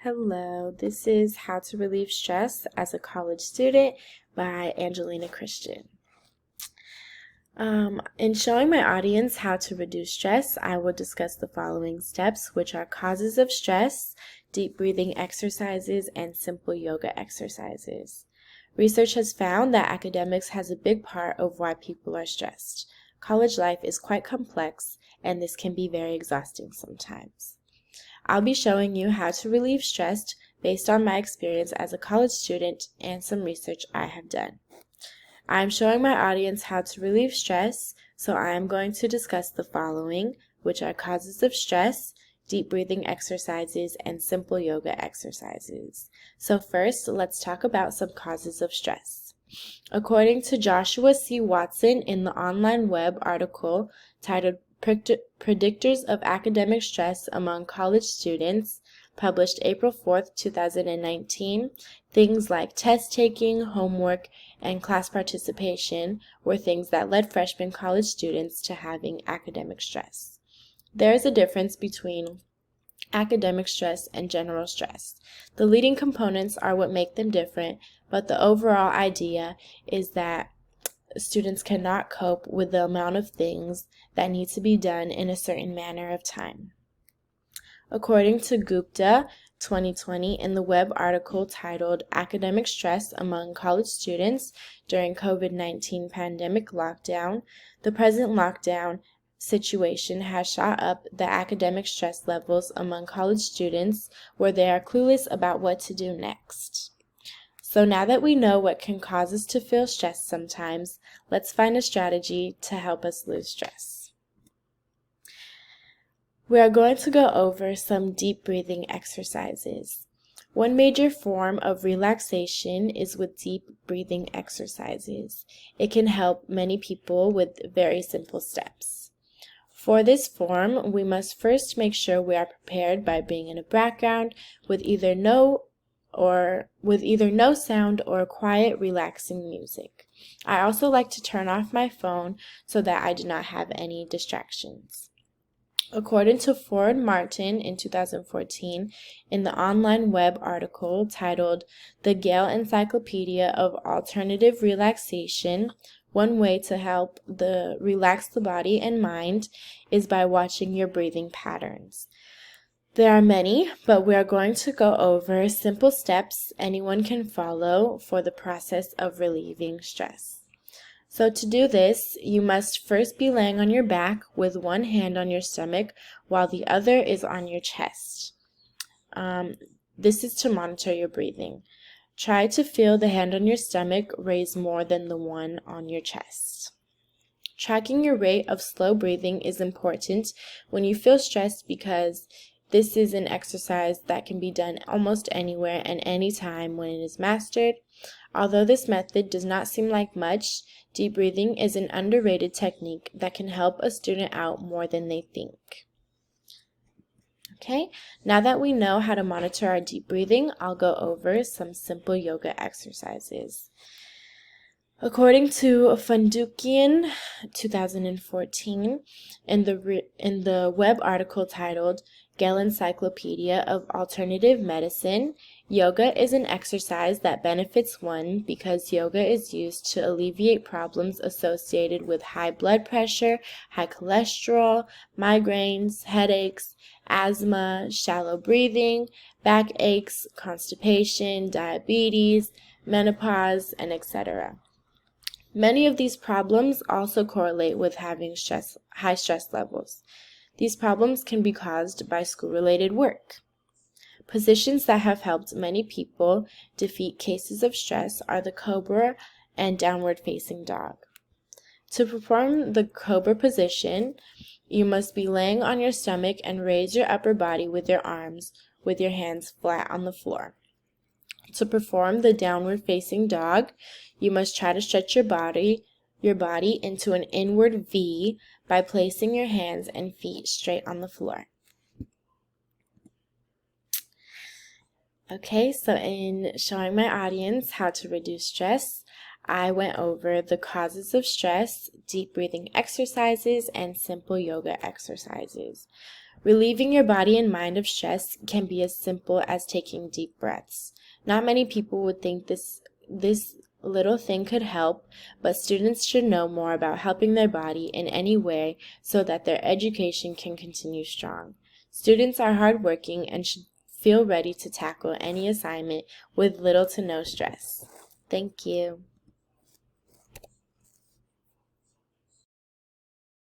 Hello, this is How to Relieve Stress as a College Student by Angelina Christian. In showing my audience how to reduce stress, I will discuss the following steps, which are causes of stress, deep breathing exercises, and simple yoga exercises. Research has found that academics has a big part of why people are stressed. College life is quite complex, and this can be very exhausting sometimes. I'll be showing you how to relieve stress based on my experience as a college student and some research I have done. I'm showing my audience how to relieve stress, so I am going to discuss the following, which are causes of stress, deep breathing exercises, and simple yoga exercises. So first, let's talk about some causes of stress. According to Joshua C. Watson in the online web article titled Predictors of Academic Stress Among College Students, published April 4th, 2019, things like test taking, homework, and class participation were things that led freshman college students to having academic stress. There is a difference between academic stress and general stress. The leading components are what make them different, but the overall idea is that students cannot cope with the amount of things that need to be done in a certain manner of time. According to Gupta, 2020, in the web article titled Academic Stress Among College Students During COVID-19 Pandemic Lockdown, the present lockdown situation has shot up the academic stress levels among college students where they are clueless about what to do next. So now that we know what can cause us to feel stressed sometimes, let's find a strategy to help us lose stress. We are going to go over some deep breathing exercises. One major form of relaxation is with deep breathing exercises. It can help many people with very simple steps. For this form, we must first make sure we are prepared by being in a background with either no sound or quiet, relaxing music. I also like to turn off my phone so that I do not have any distractions. According to Ford Martin in 2014, in the online web article titled The Gale Encyclopedia of Alternative Relaxation, one way to help relax the body and mind is by watching your breathing patterns. There are many, but we are going to go over simple steps anyone can follow for the process of relieving stress. So to do this, you must first be laying on your back with one hand on your stomach while the other is on your chest. This is to monitor your breathing. Try to feel the hand on your stomach raise more than the one on your chest. Tracking your rate of slow breathing is important when you feel stressed because this is an exercise that can be done almost anywhere and anytime when it is mastered. Although this method does not seem like much, deep breathing is an underrated technique that can help a student out more than they think. Okay, now that we know how to monitor our deep breathing, I'll go over some simple yoga exercises. According to Fundukian, 2014, in the web article titled Gale Encyclopedia of Alternative Medicine, yoga is an exercise that benefits one because yoga is used to alleviate problems associated with high blood pressure, high cholesterol, migraines, headaches, asthma, shallow breathing, backaches, constipation, diabetes, menopause, and etc. Many of these problems also correlate with having high stress levels. These problems can be caused by school-related work. Positions that have helped many people defeat cases of stress are the cobra and downward-facing dog. To perform the cobra position, you must be laying on your stomach and raise your upper body with your arms, with your hands flat on the floor. To perform the downward-facing dog, you must try to stretch your body into an inward V by placing your hands and feet straight on the floor. Okay, so in showing my audience how to reduce stress, I went over the causes of stress, deep breathing exercises, and simple yoga exercises. Relieving your body and mind of stress can be as simple as taking deep breaths. Not many people would think this little thing could help, but students should know more about helping their body in any way so that their education can continue strong. Students are hardworking and should feel ready to tackle any assignment with little to no stress. Thank you.